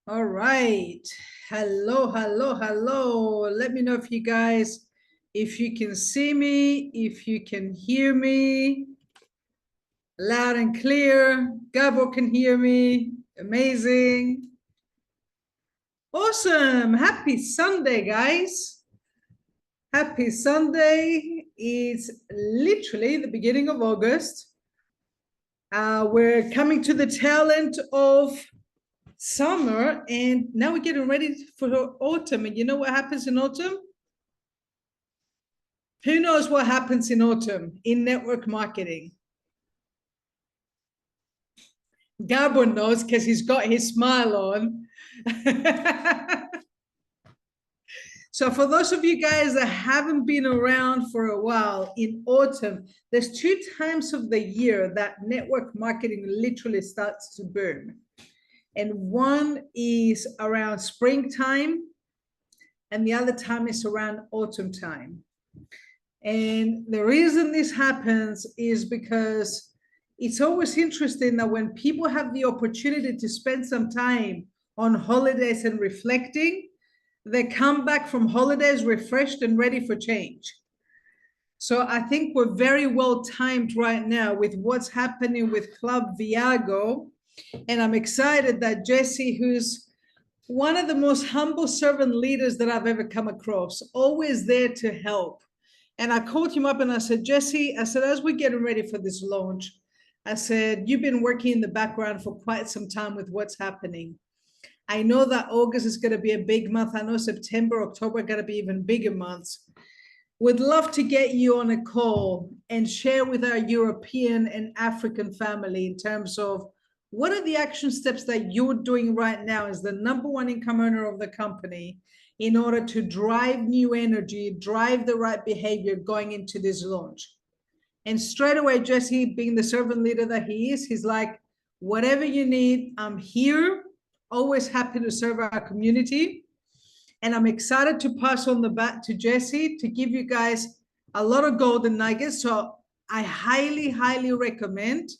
All right. Hello, hello, hello. Let me know if if you can see me, if you can hear me loud and clear. Gabo can hear me. Amazing. Awesome. Happy Sunday, guys. Happy Sunday. It's literally the beginning of August. We're coming to the tail end of summer, and now we're getting ready for autumn. And you know what happens in autumn? Who knows what happens in autumn in network marketing? Gabo knows because he's got his smile on. So for those of you guys that haven't been around for a while, in autumn, there's two times of the year that network marketing literally starts to boom. And one is around springtime, and the other time is around autumn time. And the reason this happens is because it's always interesting that when people have the opportunity to spend some time on holidays and reflecting, they come back from holidays refreshed and ready for change. So I think we're very well timed right now with what's happening with Club Viago. And I'm excited that Jesse, who's one of the most humble servant leaders that I've ever come across, always there to help. And I called him up and I said, Jesse, I said, as we're getting ready for this launch, I said, you've been working in the background for quite some time with what's happening. I know that August is going to be a big month. I know September, October are going to be even bigger months. Would love to get you on a call and share with our European and African family in terms of what are the action steps that you're doing right now as the number one income earner of the company in order to drive new energy, drive the right behavior going into this launch. And straight away, Jesse, being the servant leader that he is, he's like, whatever you need, I'm here, always happy to serve our community. And I'm excited to pass on the bat to Jesse to give you guys a lot of golden nuggets. So I highly, highly recommend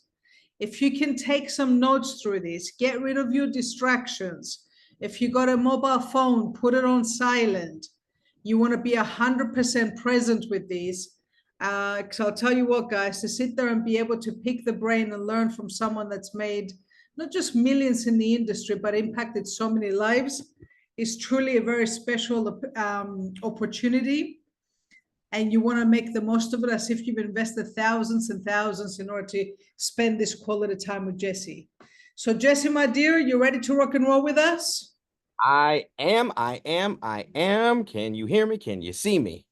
if you can take some notes through this, get rid of your distractions. If you got a mobile phone, put it on silent. You want to be 100% present with these. So I'll tell you what, guys, to sit there and be able to pick the brain and learn from someone that's made not just millions in the industry, but impacted so many lives is truly a very special opportunity. And you want to make the most of it as if you've invested thousands and thousands in order to spend this quality time with Jesse. So Jesse, my dear, you ready to rock and roll with us? I am. Can you hear me? Can you see me?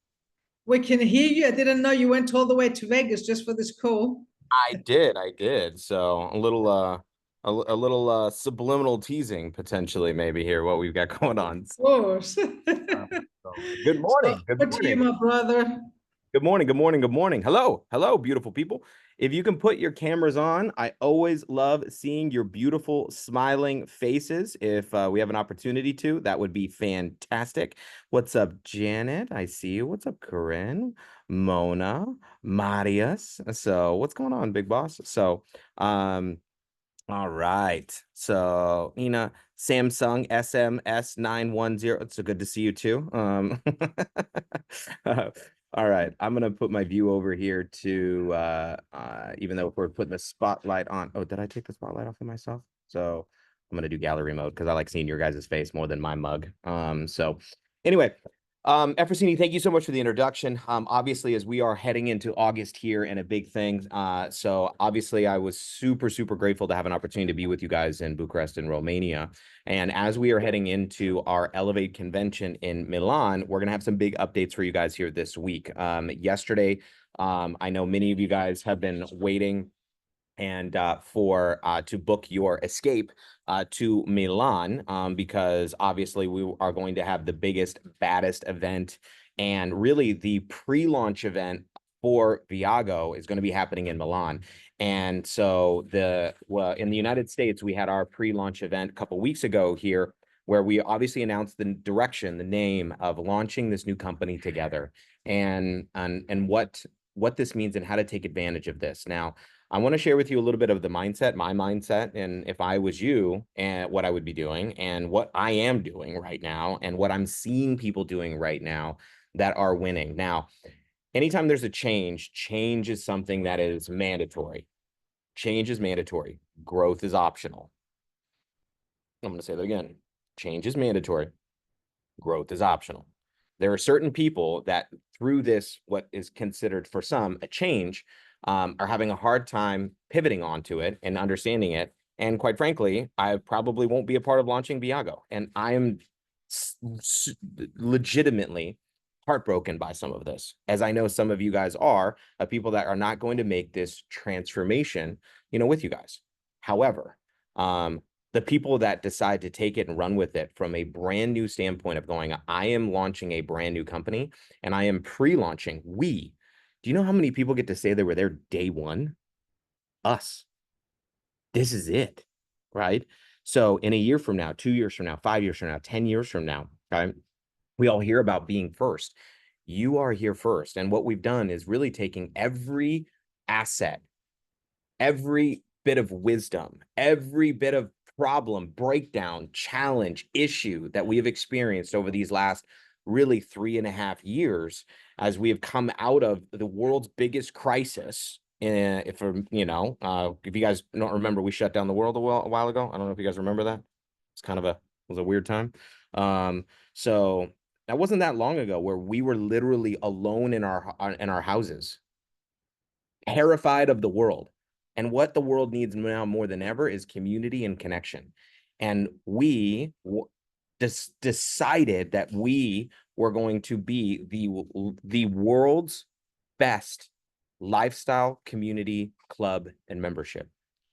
We can hear you. I didn't know you went all the way to Vegas just for this call. I did. So a little subliminal teasing potentially maybe here what we've got going on. Of course. So good So morning. Good over to you, morning. my brother. Good morning. Good morning. Good morning. Hello. Hello, beautiful people. If you can put your cameras on, I always love seeing your beautiful smiling faces. If we have an opportunity to, that would be fantastic. What's up, Janet? I see you. What's up, Corinne? Mona, Marius. So what's going on, big boss? So, all right. So, Ina, Samsung SMS910. It's so good to see you too. All right. I'm gonna put my view over here to even though we're putting the spotlight on. Oh, did I take the spotlight off of myself? So I'm gonna do gallery mode because I like seeing your guys' face more than my mug. So anyway, Efrosini, thank you so much for the introduction. Obviously, as we are heading into August here and a big thing, so obviously I was super, super grateful to have an opportunity to be with you guys in Bucharest in Romania. And as we are heading into our Elevate convention in Milan, we're going to have some big updates for you guys here this week. Yesterday, I know many of you guys have been waiting and for to book your escape to Milan because obviously we are going to have the biggest, baddest event, and really the pre-launch event for Viago is going to be happening in Milan. And so in the United States, we had our pre-launch event a couple weeks ago here, where we obviously announced the direction, the name of launching this new company together, and what this means and how to take advantage of this. Now, I want to share with you a little bit of the mindset, my mindset, and if I was you, and what I would be doing, and what I am doing right now, and what I'm seeing people doing right now that are winning. Now, anytime there's a change, change is something that is mandatory. Change is mandatory. Growth is optional. I'm going to say that again. Change is mandatory. Growth is optional. There are certain people that through this, what is considered for some a change, are having a hard time pivoting onto it and understanding it. And quite frankly, I probably won't be a part of launching Viago. And I am legitimately heartbroken by some of this, as I know some of you guys are, of people that are not going to make this transformation, with you guys. However, the people that decide to take it and run with it from a brand new standpoint of going, I am launching a brand new company and I am pre-launching. Do you know how many people get to say they were there day one? Us. This is it, right? So in a year from now, 2 years from now, 5 years from now, 10 years from now, okay, we all hear about being first. You are here first. And what we've done is really taking every asset, every bit of wisdom, every bit of problem, breakdown, challenge, issue that we have experienced over these last really 3.5 years as we have come out of the world's biggest crisis. If you guys don't remember, we shut down the world a while ago. I don't know if you guys remember that. It's kind of was a weird time. So that wasn't that long ago where we were literally alone in our houses, terrified of the world. And what the world needs now more than ever is community and connection. And we decided that we were going to be the world's best lifestyle community club and membership.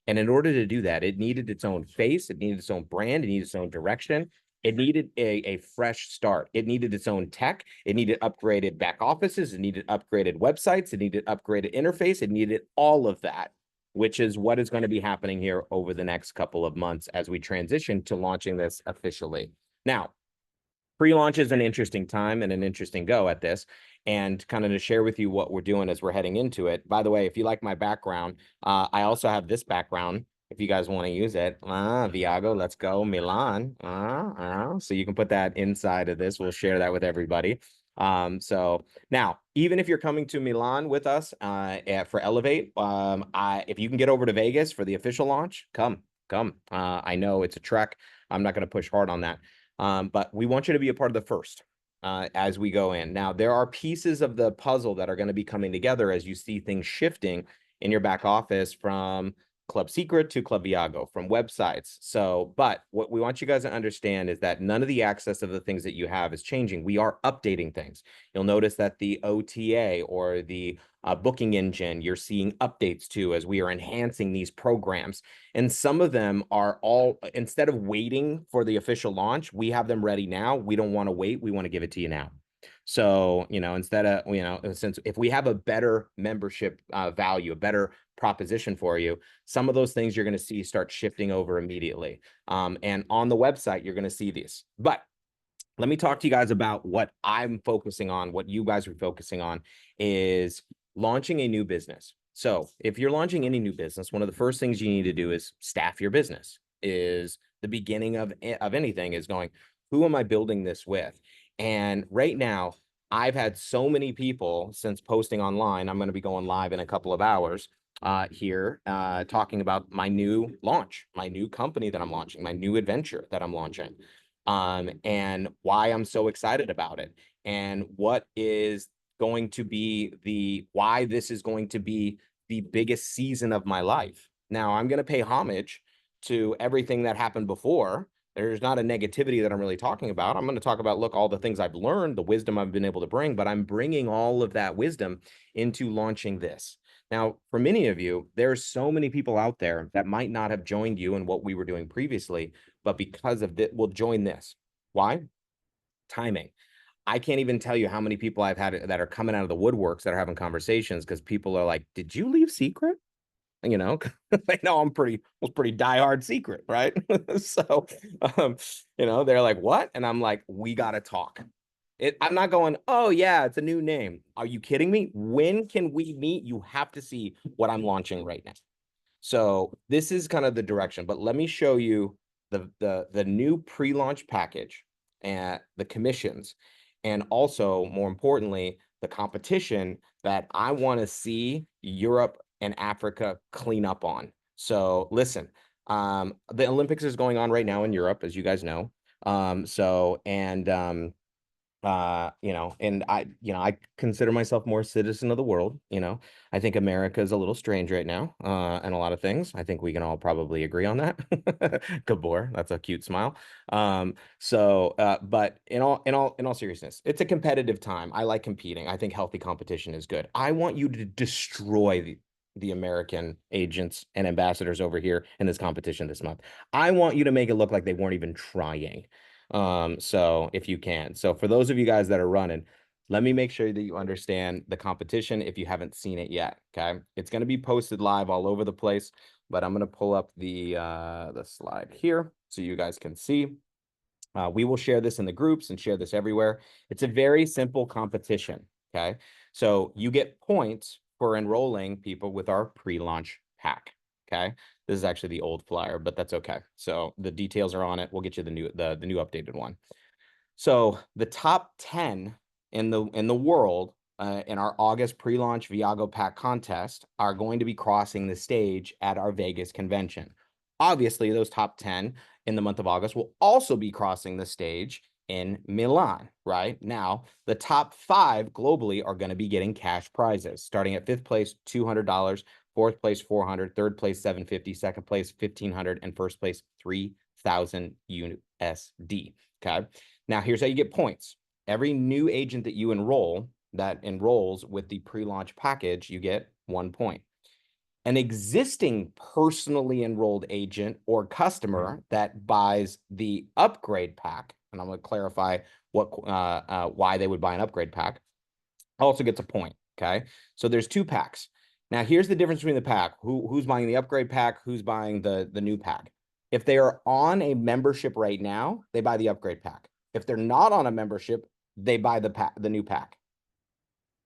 And in order to do that, it needed its own face, it needed its own brand, it needed its own direction. It needed a fresh start. It needed its own tech. It needed upgraded back offices. It needed upgraded websites. It needed upgraded interface. It needed all of that, which is what is going to be happening here over the next couple of months as we transition to launching this officially. Now, pre-launch is an interesting time and an interesting go at this. And kind of to share with you what we're doing as we're heading into it. By the way, if you like my background, I also have this background. If you guys want to use it, Viago, let's go, Milan. So you can put that inside of this. We'll share that with everybody. So now, even if you're coming to Milan with us for Elevate, if you can get over to Vegas for the official launch, come. I know it's a trek. I'm not going to push hard on that. But we want you to be a part of the first as we go in. Now, there are pieces of the puzzle that are going to be coming together as you see things shifting in your back office from Club Secret to Club Viago, from websites. So, but what we want you guys to understand is that none of the access of the things that you have is changing. We are updating things. You'll notice that the OTA or the booking engine, you're seeing updates to as we are enhancing these programs. And some of them are all, instead of waiting for the official launch, we have them ready now. We don't want to wait. We want to give it to you now. So, instead of, since if we have a better membership value, a better proposition for you, some of those things you're going to see start shifting over immediately. And on the website, you're going to see these. But let me talk to you guys about what I'm focusing on, what you guys are focusing on is launching a new business. So if you're launching any new business, one of the first things you need to do is staff your business. Is the beginning of anything is going, who am I building this with? And right now, I've had so many people since posting online. I'm going to be going live in a couple of hours here talking about my new launch, my new company that I'm launching, my new adventure that I'm launching, and why I'm so excited about it, and what is going to be why this is going to be the biggest season of my life. Now, I'm going to pay homage to everything that happened before. There's not a negativity that I'm really talking about. I'm going to talk about, look, all the things I've learned, the wisdom I've been able to bring, but I'm bringing all of that wisdom into launching this. Now, for many of you, there's so many people out there that might not have joined you in what we were doing previously, but because of it, will join this. Why? Timing. I can't even tell you how many people I've had that are coming out of the woodworks that are having conversations because people are like, did you leave Secret? They know I'm pretty diehard Secret, right? So, they're like, what? And I'm like, we got to talk. I'm not going, oh yeah, it's a new name. Are you kidding me? When can we meet? You have to see what I'm launching right now. So this is kind of the direction, but let me show you the new pre-launch package and the commissions, and also more importantly, the competition that I want to see Europe and Africa clean up on. So listen, the Olympics is going on right now in Europe, as you guys know. I consider myself more citizen of the world. I think America is a little strange right now, and a lot of things. I think we can all probably agree on that. Gabor, that's a cute smile. But in all seriousness, it's a competitive time. I like competing. I think healthy competition is good. I want you to destroy the American agents and ambassadors over here in this competition this month. I want you to make it look like they weren't even trying. So if you can. So for those of you guys that are running, let me make sure that you understand the competition if you haven't seen it yet. Okay. It's going to be posted live all over the place, but I'm going to pull up the slide here so you guys can see. We will share this in the groups and share this everywhere. It's a very simple competition. Okay. So you get points for enrolling people with our pre-launch pack. Okay. This is actually the old flyer, but that's okay. So the details are on it. We'll get you the new updated one. So the top 10 in the world in our August pre-launch Viago pack contest are going to be crossing the stage at our Vegas convention. Obviously, those top 10 in the month of August will also be crossing the stage in Milan, right? Now, the top 5 globally are going to be getting cash prizes, starting at 5th place, $200, 4th place, $400, 3rd place, $750, 2nd place, $1,500, and 1st place, $3,000 USD. Okay. Now, here's how you get points. Every new agent that you enroll that enrolls with the pre-launch package, you get 1 point. An existing personally enrolled agent or customer that buys the upgrade pack, and I'm going to clarify why they would buy an upgrade pack, also gets a point. Okay. So there's 2 packs. Now, here's the difference between the pack. Who's buying the upgrade pack? Who's buying the new pack? If they are on a membership right now, they buy the upgrade pack. If they're not on a membership, they buy the new pack.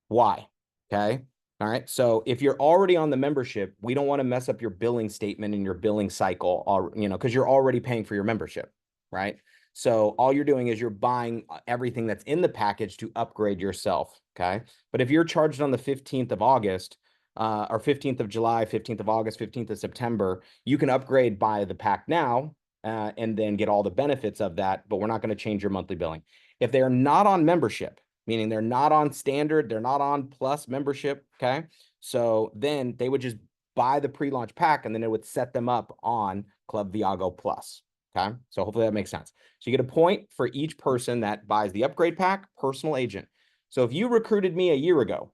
Why? Okay. All right. So if you're already on the membership, we don't want to mess up your billing statement and your billing cycle, or, because you're already paying for your membership, right? So all you're doing is you're buying everything that's in the package to upgrade yourself. Okay. But if you're charged on the 15th of August, or 15th of July, 15th of August, 15th of September, you can upgrade by the pack now, and then get all the benefits of that, but we're not going to change your monthly billing. If they are not on membership, meaning they're not on standard, they're not on plus membership, okay? So then they would just buy the pre-launch pack, and then it would set them up on Club Viago Plus, okay? So hopefully that makes sense. So you get a point for each person that buys the upgrade pack, personal agent. So if you recruited me a year ago,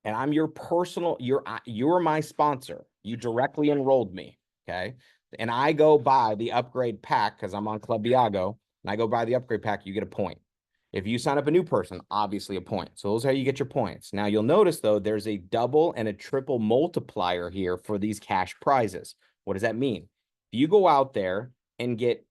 and I'm your personal, you're my sponsor, you directly enrolled me, okay? And I go buy the upgrade pack because I'm on Club Viago, and I go buy the upgrade pack, you get a point. If you sign up a new person, obviously a point. So those are how you get your points. Now you'll notice though, there's a double and a triple multiplier here for these cash prizes. What does that mean? If you go out there and get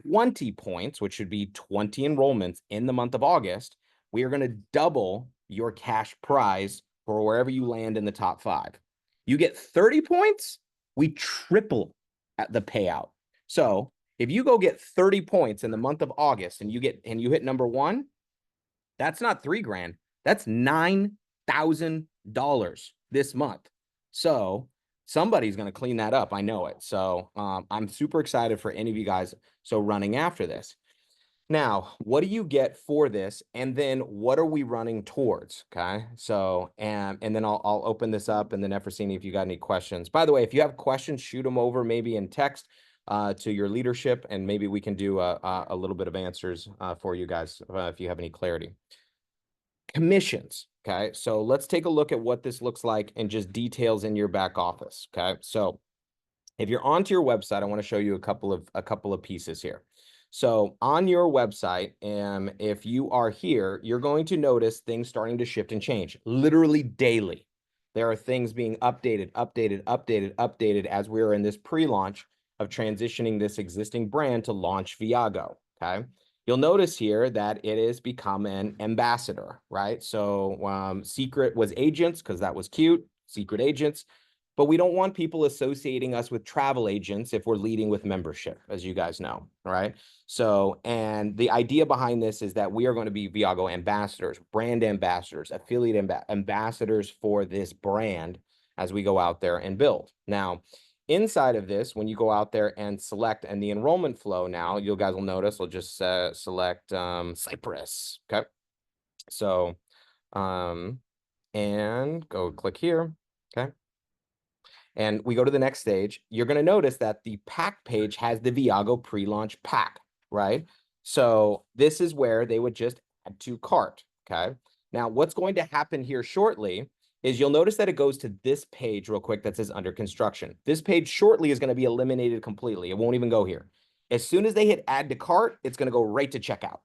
20 points, which should be 20 enrollments in the month of August, we are going to double your cash prize for wherever you land in the top 5. You get 30 points, we triple at the payout. So if you go get 30 points in the month of August and you hit number 1, that's not $3,000. That's $9,000 this month. So somebody's going to clean that up. I know it. So I'm super excited for any of you guys running after this. Now, what do you get for this? And then what are we running towards? Okay. So, and then I'll open this up, and then Efrosini, if you got any questions. By the way, if you have questions, shoot them over maybe in text to your leadership, and maybe we can do a little bit of answers for you guys if you have any clarity. Commissions. Okay. So let's take a look at what this looks like and just details in your back office. Okay. So if you're onto your website, I want to show you a couple of pieces here. So on your website, if you are here, you're going to notice things starting to shift and change literally daily. There are things being updated as we are in this pre-launch of transitioning this existing brand to launch Viago. Okay. You'll notice here that it has become an ambassador, right? So secret was agents because that was cute, secret agents. but we don't want people associating us with travel agents if we're leading with membership, as you guys know, right? So, and the idea behind this is that we are going to be Viago ambassadors, brand ambassadors, affiliate ambassadors for this brand as we go out there and build. Now, inside of this, when you go out there and select and the enrollment flow now, you guys will notice, we'll just select Cyprus, okay? So, and go click here, okay? And we go to the next stage. You're going to notice that the pack page has the Viago pre-launch pack, right? So this is where they would just add to cart, okay? Now, what's going to happen here shortly is you'll notice that it goes to this page real quick that says under construction. This page shortly is going to be eliminated completely. It won't even go here. As soon as they hit add to cart, it's going to go right to checkout.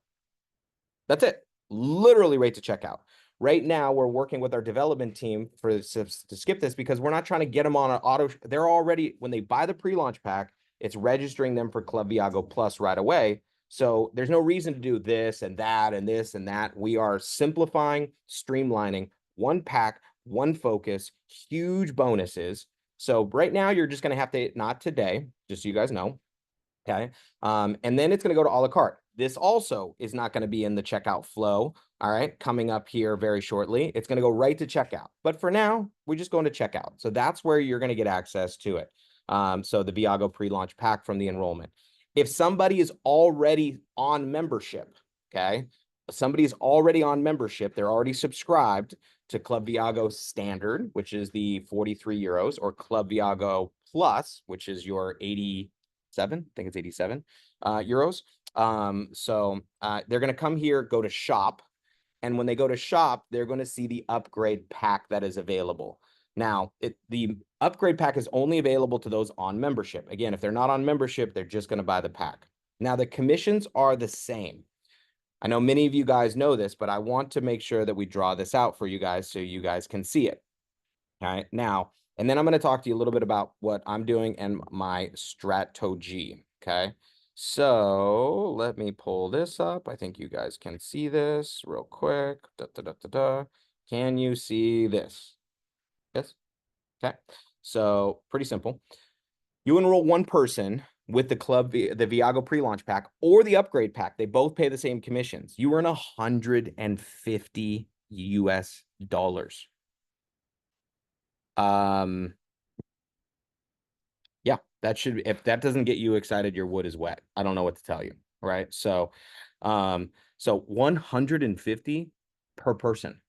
That's it. Literally right to checkout. Right now, we're working with our development team to skip this because we're not trying to get them on an auto. They're already, when they buy the pre-launch pack, it's registering them for Club Viago Plus right away. So there's no reason to do this and that and this and that. We are simplifying, streamlining, one pack, one focus, huge bonuses. So right now, you're just going to have to, not today, just so you guys know. Okay. And then it's going to go to a la carte. This also is not going to be in the checkout flow. All right. Coming up here very shortly. It's going to go right to checkout. But for now, we're just going to checkout. So that's where you're going to get access to it. So the Viago pre-launch pack from the enrollment. If somebody is already on membership, okay, somebody's already on membership, they're already subscribed to Club Viago Standard, which is the 43 euros, or Club Viago Plus, which is your 87, I think it's 87 euros. They're going to come here, go to shop. And when they go to shop, they're going to see the upgrade pack that is available. Now, the upgrade pack is only available to those on membership. Again, if they're not on membership, they're just going to buy the pack. Now, the commissions are the same. I know many of you guys know this, but I want to make sure that we draw this out for you guys so you guys can see it. All right, now, and then I'm going to talk to you a little bit about what I'm doing and my strategy, okay? So let me pull this up. I think you guys can see this real quick. Can you see this? Yes? Okay. So pretty simple. You enroll one person with the the Viago pre-launch pack or the upgrade pack. They both pay the same commissions. You earn $150 US. Yeah, that should, if that doesn't get you excited, your wood is wet. I don't know what to tell you, right? So 150 per person.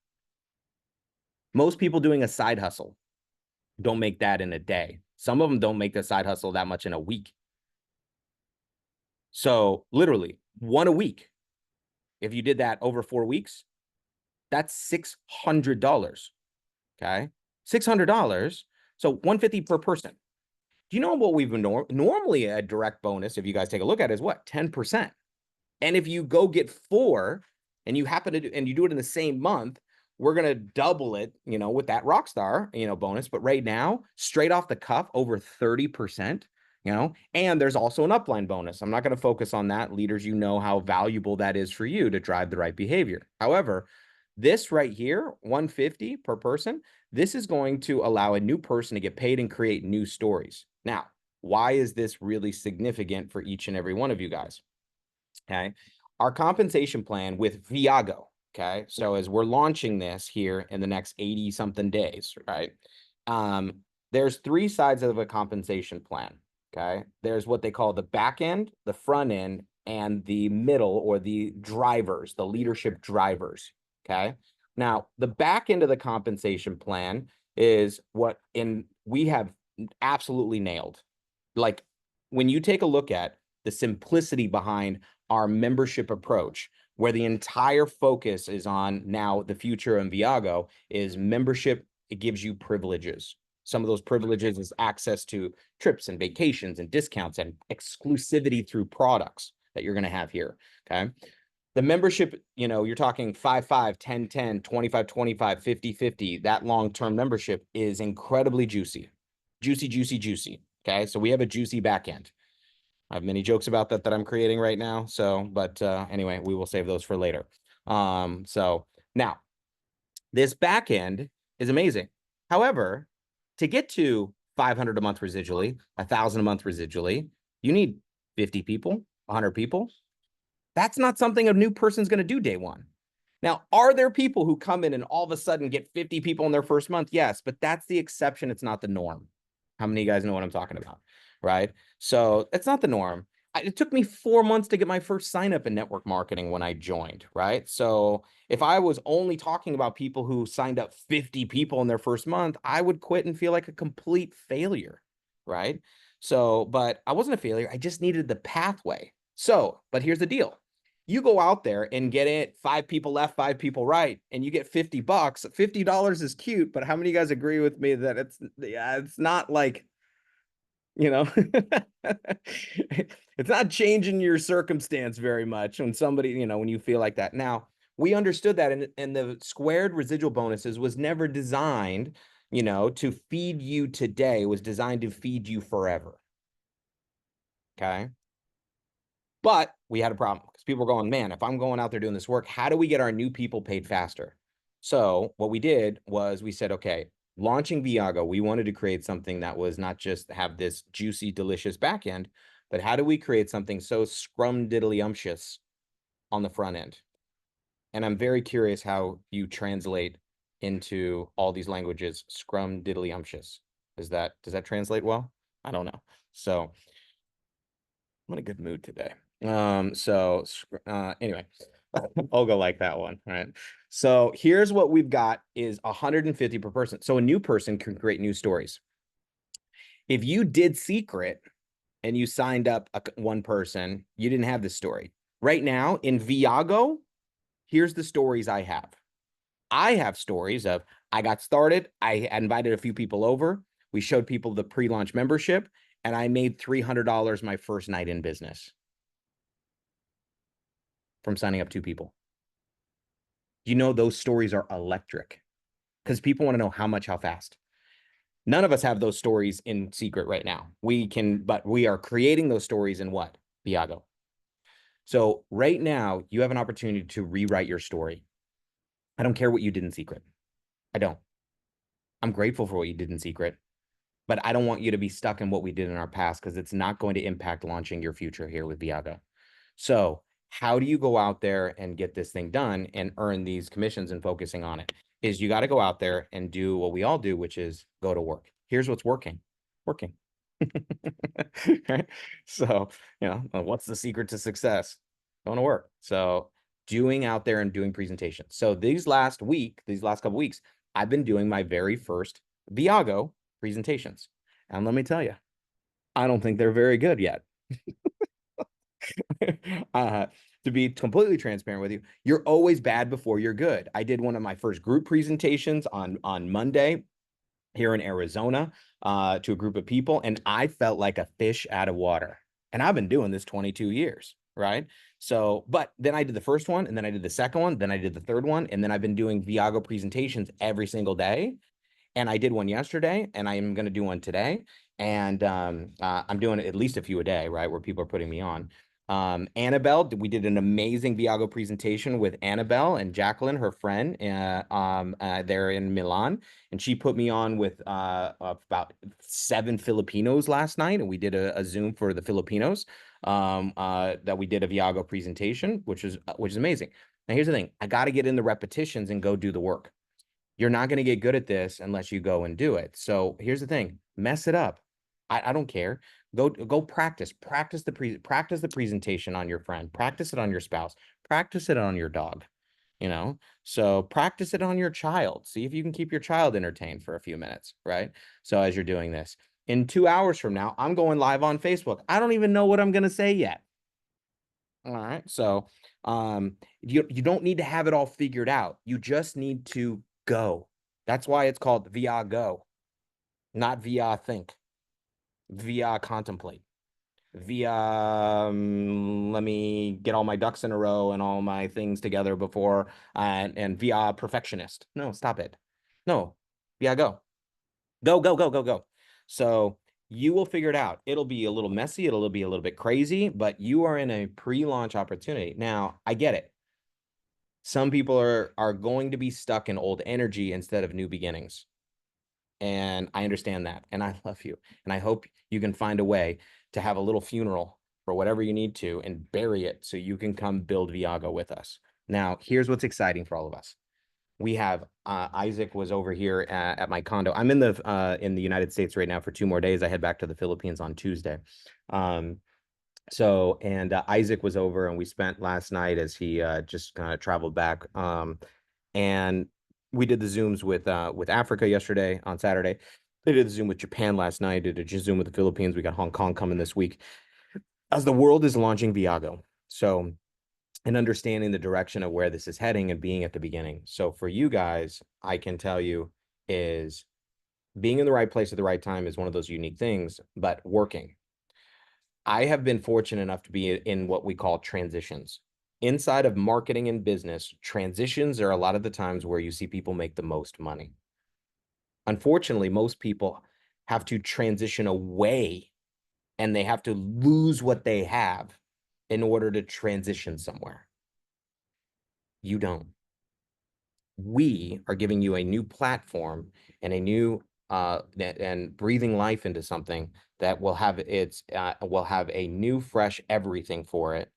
Most people doing a side hustle don't make that in a day. Some of them don't make the side hustle that much in a week. So literally one a week. If you did that over 4 weeks, that's $600. Okay. $600. So 150 per person. Do you know what we've been normally a direct bonus, if you guys take a look at it, is what? 10%. And if you go get 4 and you happen to do, and you do it in the same month, we're going to double it, you know, with that Rockstar, you know, bonus. But right now, straight off the cuff, over 30%, you know, and there's also an upline bonus. I'm not going to focus on that. Leaders, you know how valuable that is for you to drive the right behavior. However, this right here, 150 per person, this is going to allow a new person to get paid and create new stories. Now, why is this really significant for each and every one of you guys? Okay. Our compensation plan with Viago. Okay. So as we're launching this here in the next 80 something days, right? There's 3 sides of a compensation plan. Okay. There's what they call the back end, the front end, and the middle, or the drivers, the leadership drivers. Okay. Now, the back end of the compensation plan is what we have absolutely nailed. Like, when you take a look at the simplicity behind our membership approach, where the entire focus is on now the future in Viago is membership. It gives you privileges. Some of those privileges is access to trips and vacations and discounts and exclusivity through products that you're going to have here. Okay. The membership, you know, you're talking 5-5, 10-10, 25-25, 50-50. That long-term membership is incredibly juicy. Juicy, juicy, juicy. Okay. So we have a juicy back end. I have many jokes about that I'm creating right now. So, but anyway, we will save those for later. So now this back end is amazing. However, to get to 500 a month residually, 1,000 a month residually, you need 50 people, 100 people. That's not something a new person's going to do day one. Now, are there people who come in and all of a sudden get 50 people in their first month? Yes, but that's the exception. It's not the norm. How many of you guys know what I'm talking about? Right? So it's not the norm. It took me 4 months to get my first sign up in network marketing when I joined, right? So if I was only talking about people who signed up 50 people in their first month, I would quit and feel like a complete failure, right? So, but I wasn't a failure. I just needed the pathway. So, but here's the deal. You go out there and get it 5 people left, 5 people right, and you get $50. $50 is cute, but how many of you guys agree with me that it's not like, you know, it's not changing your circumstance very much when somebody, you know, when you feel like that. Now, we understood that, and the squared residual bonuses was never designed, you know, to feed you today. It was designed to feed you forever. Okay. But we had a problem because people were going, man, if I'm going out there doing this work, how do we get our new people paid faster? So what we did was we said, okay, launching Viago, we wanted to create something that was not just have this juicy, delicious back end, but how do we create something so scrumdiddlyumptious on the front end? And I'm very curious how you translate into all these languages, scrumdiddlyumptious. Does that translate well? I don't know. So I'm in a good mood today. Anyway, I'll go like that one. All right. So here's what we've got is 150 per person. So a new person can create new stories. If you did secret and you signed up one person, you didn't have this story. Right now in Viago, here's the stories I have. I have stories of I got started, I invited a few people over, we showed people the pre-launch membership, and I made $300 my first night in business from signing up 2 people. You know, those stories are electric because people want to know how much, how fast. None of us have those stories in secret right now. We can, but we are creating those stories in what? Viago. So right now, you have an opportunity to rewrite your story. I don't care what you did in secret. I don't. I'm grateful for what you did in secret, but I don't want you to be stuck in what we did in our past because it's not going to impact launching your future here with Viago. So how do you go out there and get this thing done and earn these commissions and focusing on it? Is you got to go out there and do what we all do, which is go to work. Here's what's working. Right? So, you know, what's the secret to success? Going to work. So doing out there and doing presentations. So these last couple weeks, I've been doing my very first Viago presentations. And let me tell you, I don't think they're very good yet. To be completely transparent with you, you're always bad before you're good. I did one of my first group presentations on Monday here in Arizona to a group of people, and I felt like a fish out of water. And I've been doing this 22 years, right? So, but then I did the first one, and then I did the second one, then I did the third one, and then I've been doing Viago presentations every single day. And I did one yesterday, and I am going to do one today. And I'm doing at least a few a day, right, where people are putting me on. Annabelle, we did an amazing Viago presentation with Annabelle and Jacqueline, her friend, there in Milan. And she put me on with about 7 Filipinos last night. And we did a Zoom for the Filipinos that we did a Viago presentation, which is amazing. Now, here's the thing. I got to get in the repetitions and go do the work. You're not going to get good at this unless you go and do it. So here's the thing, mess it up. I don't care. Go practice the presentation on your friend, practice it on your spouse, practice it on your dog, you know? So practice it on your child. See if you can keep your child entertained for a few minutes, right? So as you're doing this, in 2 hours from now, I'm going live on Facebook. I don't even know what I'm going to say yet. All right. So you don't need to have it all figured out. You just need to go. That's why it's called Viago, not via think, via contemplate, via let me get all my ducks in a row and all my things together before and via perfectionist. No, stop it. No, via go. Go. So you will figure it out. It'll be a little messy. It'll be a little bit crazy, but you are in a pre-launch opportunity. Now, I get it. Some people are going to be stuck in old energy instead of new beginnings. And I understand that. And I love you. And I hope you can find a way to have a little funeral for whatever you need to and bury it so you can come build Viago with us. Now, here's what's exciting for all of us. We have Isaac was over here at my condo. I'm in the United States right now for 2 more days. I head back to the Philippines on Tuesday. And Isaac was over, and we spent last night as he just kind of traveled back. And we did the Zooms with Africa yesterday on Saturday. They did the Zoom with Japan last night. Did a Zoom with the Philippines. We got Hong Kong coming this week. As the world is launching Viago, so and understanding the direction of where this is heading and being at the beginning. So for you guys, I can tell you is being in the right place at the right time is one of those unique things, but working. I have been fortunate enough to be in what we call transitions. Inside of marketing and business, transitions are a lot of the times where you see people make the most money. Unfortunately, most people have to transition away and they have to lose what they have in order to transition somewhere. You don't. We are giving you a new platform and a new and breathing life into something that will have a new fresh everything for it.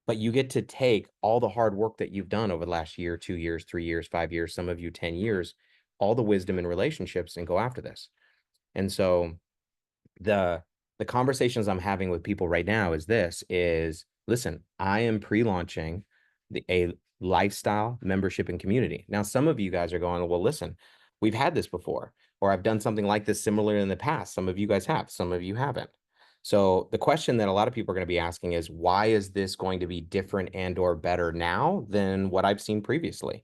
But you get to take all the hard work that you've done over the last year, 2 years, 3 years, 5 years, some of you 10 years, all the wisdom and relationships, and go after this. And so the conversations I'm having with people right now is listen, I am pre-launching a lifestyle membership and community. Now, some of you guys are going, well, listen, we've had this before, or I've done something like this similar in the past. Some of you guys have, some of you haven't. So the question that a lot of people are going to be asking is, why is this going to be different and or better now than what I've seen previously?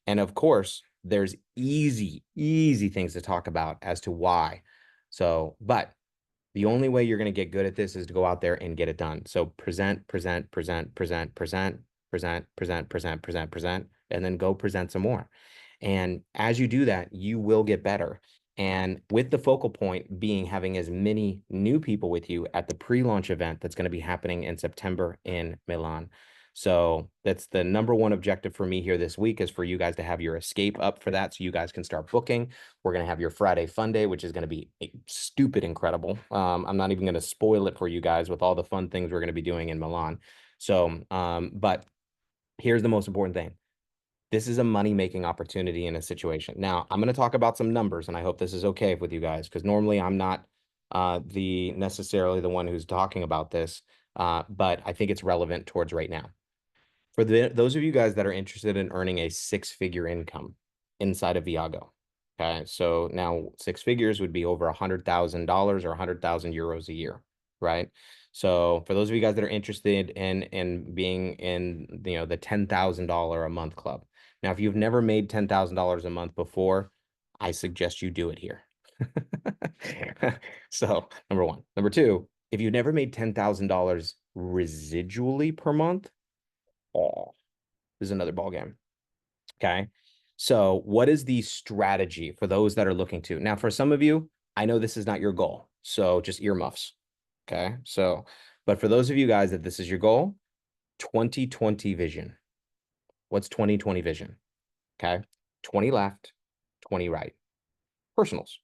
And of course, there's easy things to talk about as to why. So, but the only way you're going to get good at this is to go out there and get it done. So present, and then go present some more. And as you do that, you will get better. And with the focal point being having as many new people with you at the pre-launch event that's going to be happening in September in Milan. So that's the #1 objective for me here this week, is for you guys to have your escape up for that so you guys can start booking. We're going to have your Friday Fun Day, which is going to be stupid incredible. I'm not even going to spoil it for you guys with all the fun things we're going to be doing in Milan. So, but here's the most important thing. This is a money-making opportunity in a situation. Now, I'm going to talk about some numbers, and I hope this is okay with you guys, because normally I'm not necessarily the one who's talking about this, but I think it's relevant towards right now. For those of you guys that are interested in earning a 6-figure income inside of Viago, okay? So now 6 figures would be over $100,000 or 100,000 euros a year, right? So for those of you guys that are interested in being in the $10,000 a month club. Now, if you've never made $10,000 a month before, I suggest you do it here. So #1. #2, if you've never made $10,000 residually per month, oh, this is another ball game. Okay. So what is the strategy for those that are looking to? Now, for some of you, I know this is not your goal, so just earmuffs. Okay. So, but for those of you guys that this is your goal, 2020 vision. What's 2020 vision? Okay. 20 left, 20 right. Personals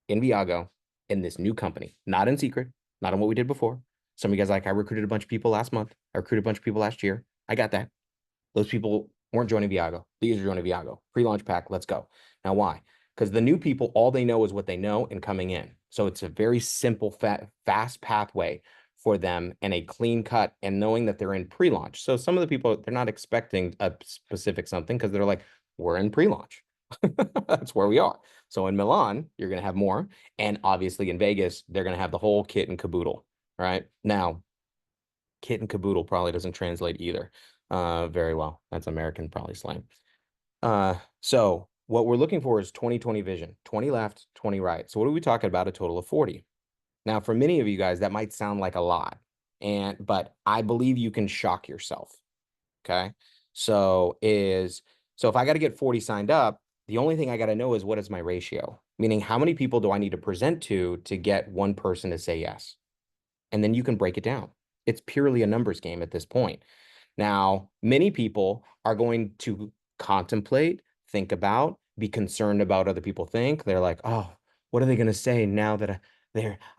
in Viago in this new company, not in secret, not on what we did before. Some of you guys like, I recruited a bunch of people last month. I recruited a bunch of people last year. I got that. Those people weren't joining Viago. These are joining Viago. Pre-launch pack, let's go. Now, why? Because the new people, all they know is what they know and coming in. So it's a very simple, fast pathway for them and a clean cut and knowing that they're in pre-launch. So some of the people, they're not expecting a specific something because they're like, we're in pre-launch. That's where we are. So in Milan, you're going to have more. And obviously in Vegas, they're going to have the whole kit and caboodle. Right now, kit and caboodle probably doesn't translate either very well. That's American probably slang. So what we're looking for is 2020 vision, 20 left, 20 right. So what are we talking about? A total of 40. Now, for many of you guys, that might sound like a lot, but I believe you can shock yourself. Okay. So if I got to get 40 signed up, the only thing I got to know is what is my ratio, meaning how many people do I need to present to get one person to say yes? And then you can break it down. It's purely a numbers game at this point. Now, many people are going to contemplate, think about, be concerned about what other people think. They're like, oh, What are they going to say now that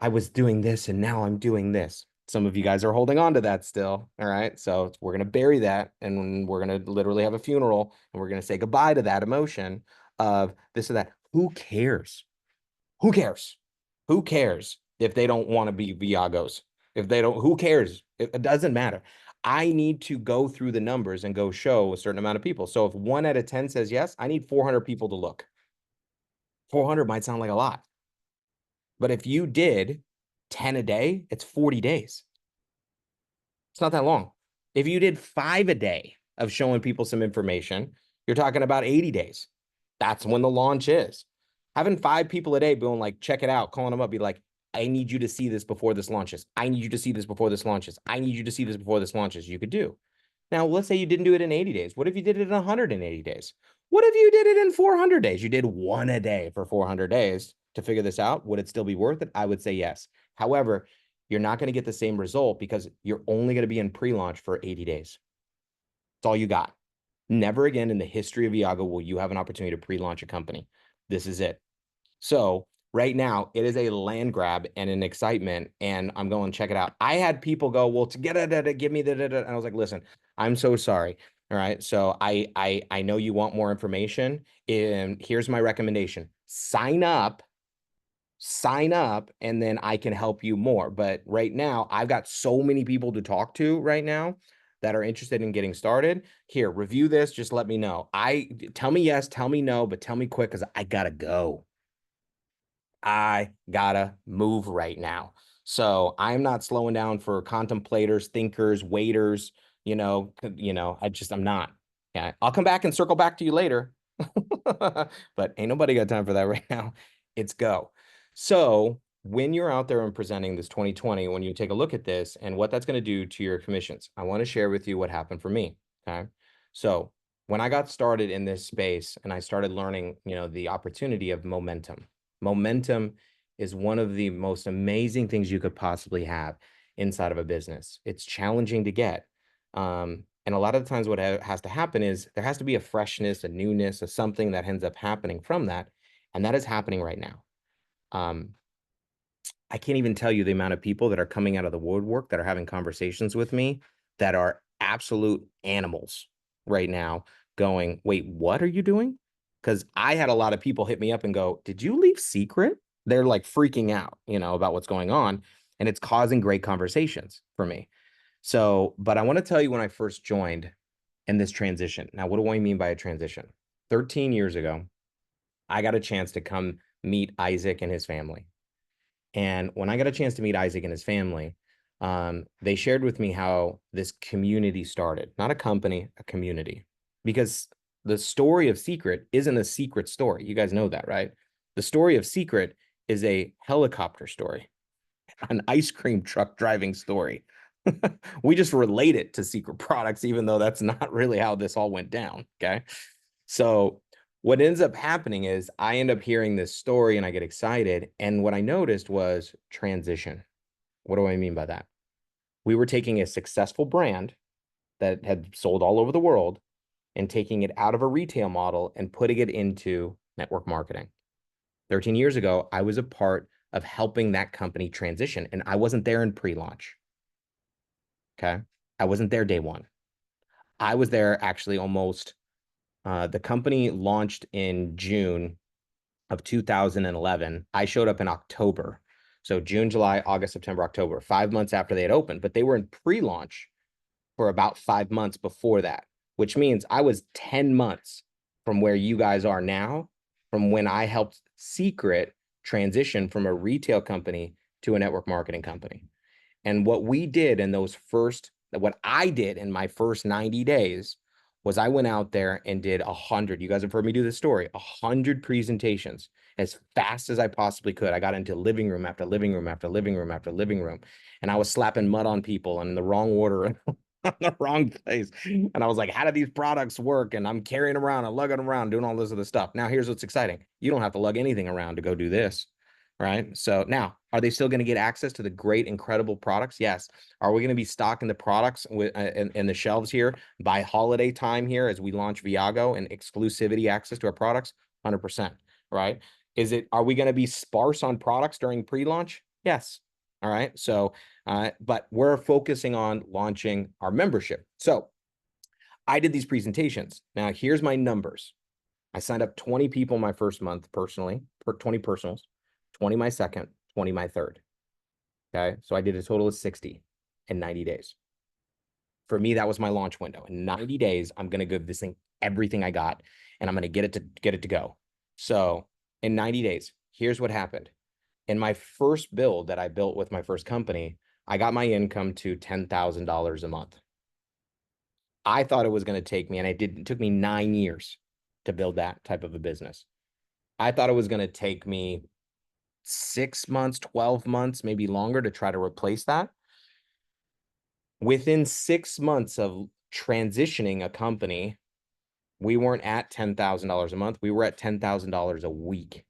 I was doing this and now I'm doing this? Some of you guys are holding on to that still. All right. So we're going to bury that and we're going to literally have a funeral and we're going to say goodbye to that emotion of this or that. Who cares? Who cares? Who cares if they don't want to be Viagos? If they don't, who cares? It doesn't matter. I need to go through the numbers and go show a certain amount of people. So if 1 out of 10 says yes, I need 400 people to look. 400 might sound like a lot. But if you did 10 a day, it's 40 days. It's not that long. If you did 5 a day of showing people some information, you're talking about 80 days. That's when the launch is. Having 5 people a day being like, check it out, calling them up, be like, I need you to see this before this launches. I need you to see this before this launches. I need you to see this before this launches. You could do. Now, let's say you didn't do it in 80 days. What if you did it in 180 days? What if you did it in 400 days? You did 1 a day for 400 days to figure this out. Would it still be worth it? I would say yes. However, you're not going to get the same result because you're only going to be in pre-launch for 80 days. That's all you got. Never again in the history of Viago will you have an opportunity to pre-launch a company. This is it. So right now it is a land grab and an excitement, and I'm going to check it out. I had people go, well, to get it, give me the, and I was like, listen, I'm so sorry. All right. So I know you want more information, and here's my recommendation. Sign up, and then I can help you more. But right now, I've got so many people to talk to right now that are interested in getting started. Here, review this. Just let me know. Tell me yes, tell me no, but tell me quick because I gotta go. I gotta move right now. So I'm not slowing down for contemplators, thinkers, waiters. I'm not. Yeah, I'll come back and circle back to you later. But ain't nobody got time for that right now. It's go. So when you're out there and presenting this 2020, when you take a look at this and what that's going to do to your commissions, I want to share with you what happened for me. Okay. So when I got started in this space and I started learning, the opportunity of momentum. Momentum is one of the most amazing things you could possibly have inside of a business. It's challenging to get. And a lot of the times what has to happen is there has to be a freshness, a newness, a something that ends up happening from that. And that is happening right now. I can't even tell you the amount of people that are coming out of the woodwork that are having conversations with me that are absolute animals right now going, wait, what are you doing? Because I had a lot of people hit me up and go, did you leave secret? They're like freaking out, about what's going on. And it's causing great conversations for me. So, but I want to tell you when I first joined in this transition. Now, what do I mean by a transition? 13 years ago, I got a chance to come meet Isaac and his family. And when I got a chance to meet Isaac and his family, they shared with me how this community started, not a company, a community, because the story of Secret isn't a secret story. You guys know that, right? The story of Secret is a helicopter story, an ice cream truck driving story. We just relate it to secret products, even though that's not really how this all went down. Okay. So what ends up happening is I end up hearing this story and I get excited. And what I noticed was transition. What do I mean by that? We were taking a successful brand that had sold all over the world and taking it out of a retail model and putting it into network marketing. 13 years ago, I was a part of helping that company transition, and I wasn't there in pre-launch. Okay. I wasn't there day one. I was there actually almost, the company launched in June of 2011. I showed up in October. So June, July, August, September, October, 5 months after they had opened, but they were in pre-launch for about 5 months before that, which means I was 10 months from where you guys are now, from when I helped Secret transition from a retail company to a network marketing company. And what I did in my first 90 days was I went out there and did 100. You guys have heard me do this story, 100 presentations as fast as I possibly could. I got into living room after living room after living room after living room, and I was slapping mud on people and in the wrong order and the wrong place. And I was like, how do these products work? And I'm carrying around and lugging around, doing all this other stuff. Now, here's what's exciting. You don't have to lug anything around to go do this. Right. So now, are they still going to get access to the great, incredible products? Yes. Are we going to be stocking the products with in the shelves here by holiday time here as we launch Viago and exclusivity access to our products? 100%. Right. Are we going to be sparse on products during pre-launch? Yes. All right. So, but we're focusing on launching our membership. So I did these presentations. Now here's my numbers. I signed up 20 people my first month personally, 20 personals, 20 my second, 20 my third. Okay. So I did a total of 60 in 90 days. For me, that was my launch window. In 90 days, I'm going to give this thing everything I got, and I'm going to get it to go. So in 90 days, here's what happened. In my first build that I built with my first company, I got my income to $10,000 a month. I thought it was going to take me, and it took me 9 years to build that type of a business. I thought it was going to take me 6 months, 12 months, maybe longer to try to replace that. Within 6 months of transitioning a company, we weren't at $10,000 a month. We were at $10,000 a week.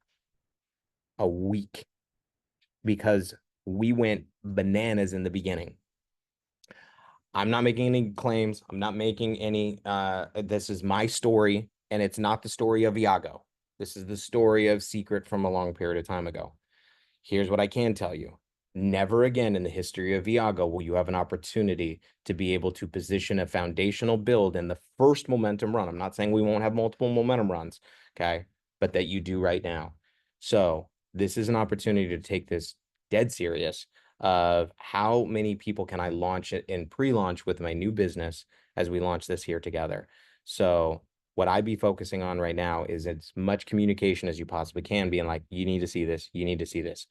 A week. Because we went bananas in the beginning. I'm not making any claims. I'm not making any, this is my story, and it's not the story of Viago. This is the story of Secret from a long period of time ago. Here's what I can tell you. Never again in the history of Viago will you have an opportunity to be able to position a foundational build in the first momentum run. I'm not saying we won't have multiple momentum runs, okay? But that you do right now. So this is an opportunity to take this dead serious of how many people can I launch it in pre-launch with my new business as we launch this here together. So what I'd be focusing on right now is as much communication as you possibly can, being like, you need to see this, you need to see this.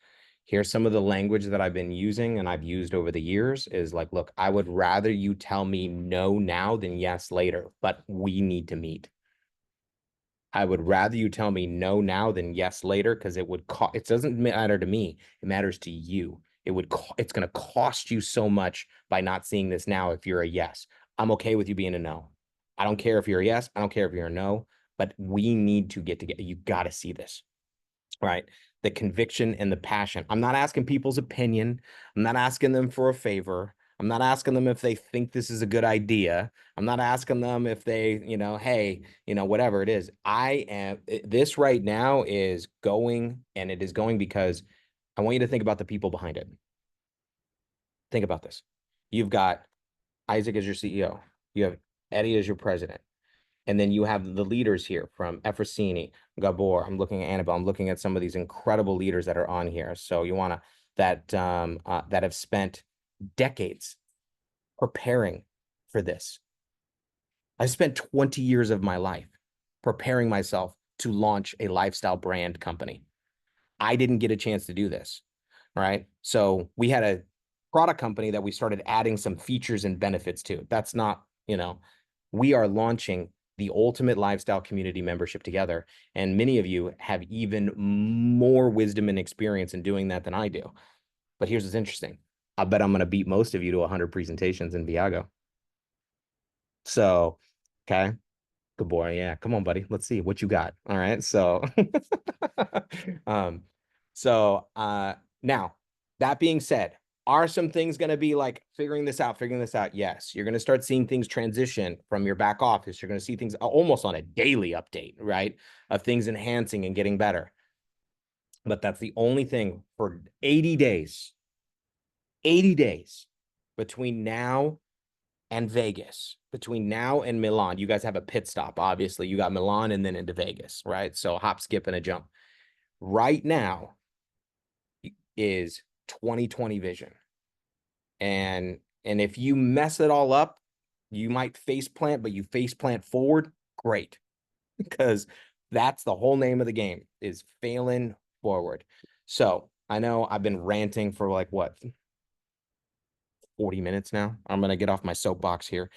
Here's some of the language that I've been using and I've used over the years is like, look, I would rather you tell me no now than yes later, but we need to meet. I would rather you tell me no now than yes later, because it doesn't matter to me. It matters to you. It's going to cost you so much by not seeing this now if you're a yes. I'm okay with you being a no. I don't care if you're a yes. I don't care if you're a no, but we need to get together. You got to see this, right? The conviction and the passion. I'm not asking people's opinion. I'm not asking them for a favor. I'm not asking them if they think this is a good idea. I'm not asking them if they, hey, whatever it is. This right now is going, and it is going because I want you to think about the people behind it. Think about this. You've got Isaac as your CEO. You have Eddie as your president. And then you have the leaders here from Efrosini, Gabor. I'm looking at Annabelle. I'm looking at some of these incredible leaders that are on here. So you want to, that have spent decades preparing for this. I spent 20 years of my life preparing myself to launch a lifestyle brand company. I didn't get a chance to do this, right? So we had a product company that we started adding some features and benefits to. That's not, we are launching the ultimate lifestyle community membership together. And many of you have even more wisdom and experience in doing that than I do. But here's what's interesting. I bet I'm going to beat most of you to 100 presentations in Viago. So, okay. Good boy. Yeah. Come on, buddy. Let's see what you got. All right. So, now that being said, are some things going to be like figuring this out? Yes. You're going to start seeing things transition from your back office. You're going to see things almost on a daily update, right? Of things enhancing and getting better. But that's the only thing for 80 days. 80 days between now and Vegas, between now and Milan. You guys have a pit stop, obviously. You got Milan and then into Vegas, right? So hop, skip, and a jump. Right now is 2020 vision. And if you mess it all up, you might face plant, but you face plant forward, great. Because that's the whole name of the game, is failing forward. So I know I've been ranting for like what, 40 minutes now. I'm going to get off my soapbox here.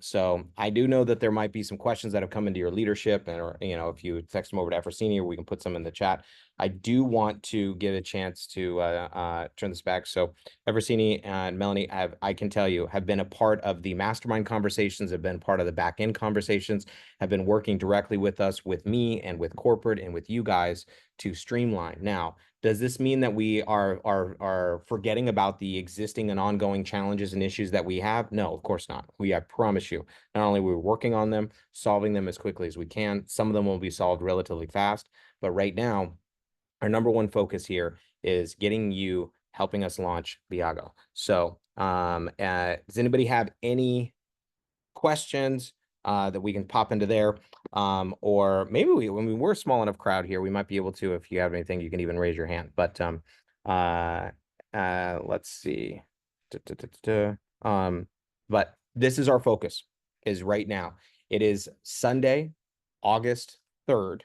So I do know that there might be some questions that have come into your leadership, or, if you text them over to Efrosini, we can put some in the chat. I do want to give a chance to turn this back. So Efrosini and Melanie, I can tell you, have been a part of the mastermind conversations, have been part of the back end conversations, have been working directly with us, with me and with corporate and with you guys to streamline. Now, does this mean that we are forgetting about the existing and ongoing challenges and issues that we have? No, of course not. I promise you, not only are we working on them, solving them as quickly as we can. Some of them will be solved relatively fast, but right now our number one focus here is getting you helping us launch Viago. So does anybody have any questions that we can pop into there? Or maybe when we're a small enough crowd here, we might be able to, if you have anything, you can even raise your hand. But let's see. But this is our focus, is right now. It is Sunday, August 3rd,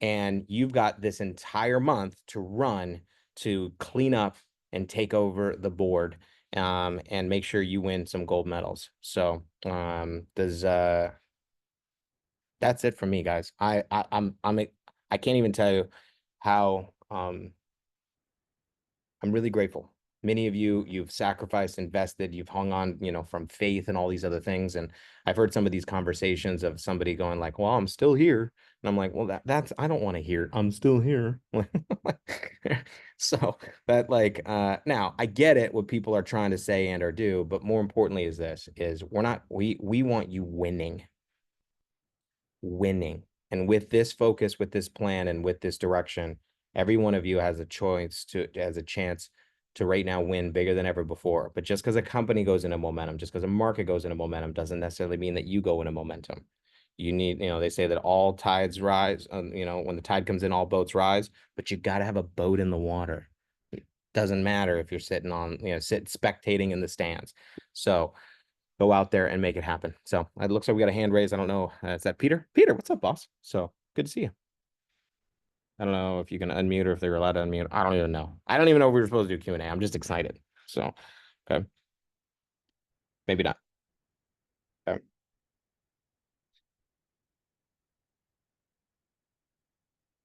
and you've got this entire month to run to clean up and take over the board, and make sure you win some gold medals. So that's it for me, guys. I can't even tell you how I'm really grateful. Many of you, you've sacrificed, invested, you've hung on, from faith and all these other things. And I've heard some of these conversations of somebody going like, well, I'm still here. And I'm like, well, that's, I don't want to hear, I'm still here. So that now I get it, what people are trying to say and or do, but more importantly is this, is we want you winning. And with this focus, with this plan, and with this direction, every one of you has a chance to right now win bigger than ever before. But just because a company goes into momentum, just because a market goes into momentum, doesn't necessarily mean that you go into momentum. You need, they say that all tides rise, when the tide comes in, all boats rise, but you got to have a boat in the water. It doesn't matter if you're sitting on, spectating in the stands. So go out there and make it happen. So it looks like we got a hand raised. I don't know. Is that Peter? Peter, what's up, boss? So good to see you. I don't know if you can unmute or if they're allowed to unmute. I don't even know. I don't even know if we were supposed to do Q&A. I'm just excited. So, okay. Maybe not. Okay.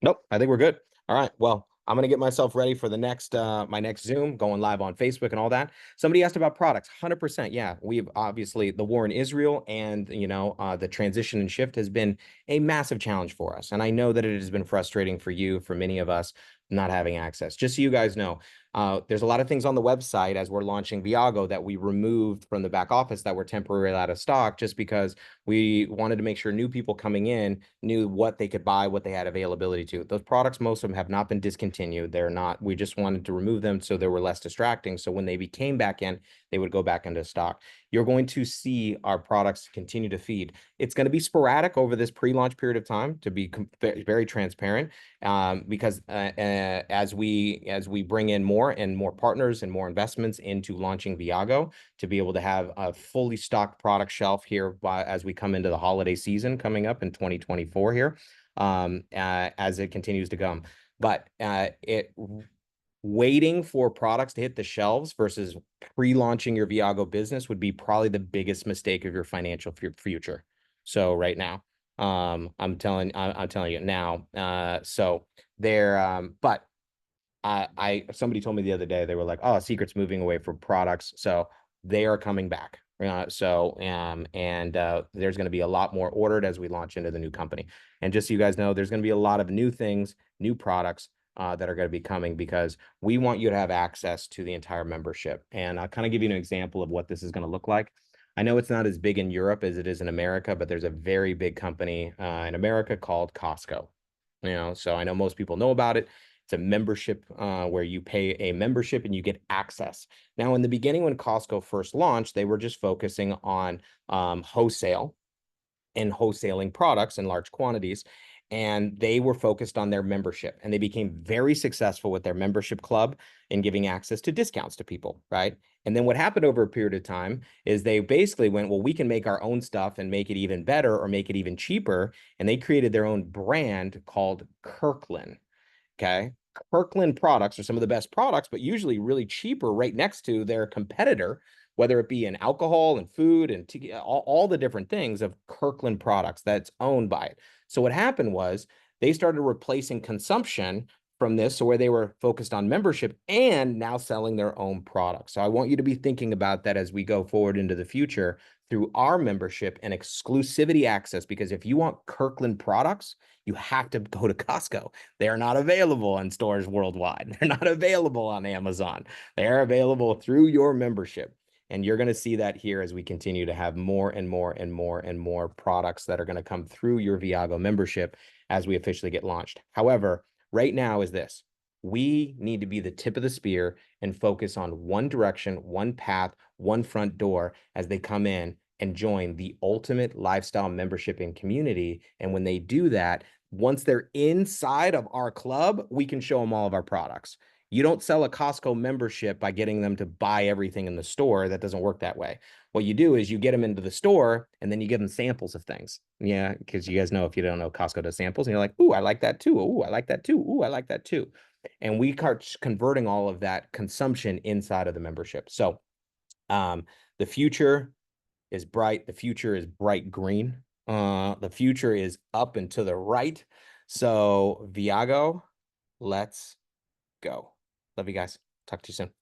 Nope, I think we're good. All right. Well, I'm going to get myself ready for the next my next Zoom, going live on Facebook and all that. Somebody asked about products. 100%. Yeah, we've obviously, the war in Israel and the transition and shift has been a massive challenge for us. And I know that it has been frustrating for you, for many of us, not having access. Just so you guys know, there's a lot of things on the website as we're launching Viago that we removed from the back office that were temporarily out of stock, just because we wanted to make sure new people coming in knew what they could buy, what they had availability to. Those products, most of them have not been discontinued. They're not, we just wanted to remove them so they were less distracting. So when they became back in, they would go back into stock. You're going to see our products continue to feed. It's going to be sporadic over this pre-launch period of time, to be very transparent, because as we bring in more and more partners and more investments into launching Viago, to be able to have a fully stocked product shelf here as we come into the holiday season coming up in 2024 here, as it continues to come. But waiting for products to hit the shelves versus pre-launching your Viago business would be probably the biggest mistake of your financial future. So right now, I'm telling you now. So there, but somebody told me the other day, they were like, oh, Secret's moving away from products, so they are coming back. There's going to be a lot more ordered as we launch into the new company. And just so you guys know, there's going to be a lot of new things, new products that are going to be coming, because we want you to have access to the entire membership. And I'll kind of give you an example of what this is going to look like. I know it's not as big in Europe as it is in America, but there's a very big company in America called Costco. So I know most people know about it. It's a membership where you pay a membership and you get access. Now, in the beginning, when Costco first launched, they were just focusing on wholesale and wholesaling products in large quantities. And they were focused on their membership, and they became very successful with their membership club in giving access to discounts to people, right? And then what happened over a period of time is they basically went, well, we can make our own stuff and make it even better or make it even cheaper. And they created their own brand called Kirkland. Okay. Kirkland products are some of the best products, but usually really cheaper right next to their competitor, whether it be in alcohol and food and all the different things of Kirkland products that's owned by it. So what happened was they started replacing consumption from this, so where they were focused on membership and now selling their own products. So I want you to be thinking about that as we go forward into the future through our membership and exclusivity access, because if you want Kirkland products, you have to go to Costco. They are not available in stores worldwide. They're not available on Amazon. They are available through your membership. And you're going to see that here as we continue to have more and more and more and more products that are going to come through your Viago membership as we officially get launched. However, right now is this. We need to be the tip of the spear and focus on one direction, one path, one front door as they come in and join the ultimate lifestyle membership and community. And when they do that, once they're inside of our club, we can show them all of our products. You don't sell a Costco membership by getting them to buy everything in the store. That doesn't work that way. What you do is you get them into the store and then you give them samples of things. Yeah, because you guys know, if you don't know, Costco does samples and you're like, ooh, I like that too. Ooh, I like that too. Ooh, I like that too. And we start converting all of that consumption inside of the membership. So the future is bright. The future is bright green. The future is up and to the right. So Viago, let's go. Love you guys. Talk to you soon.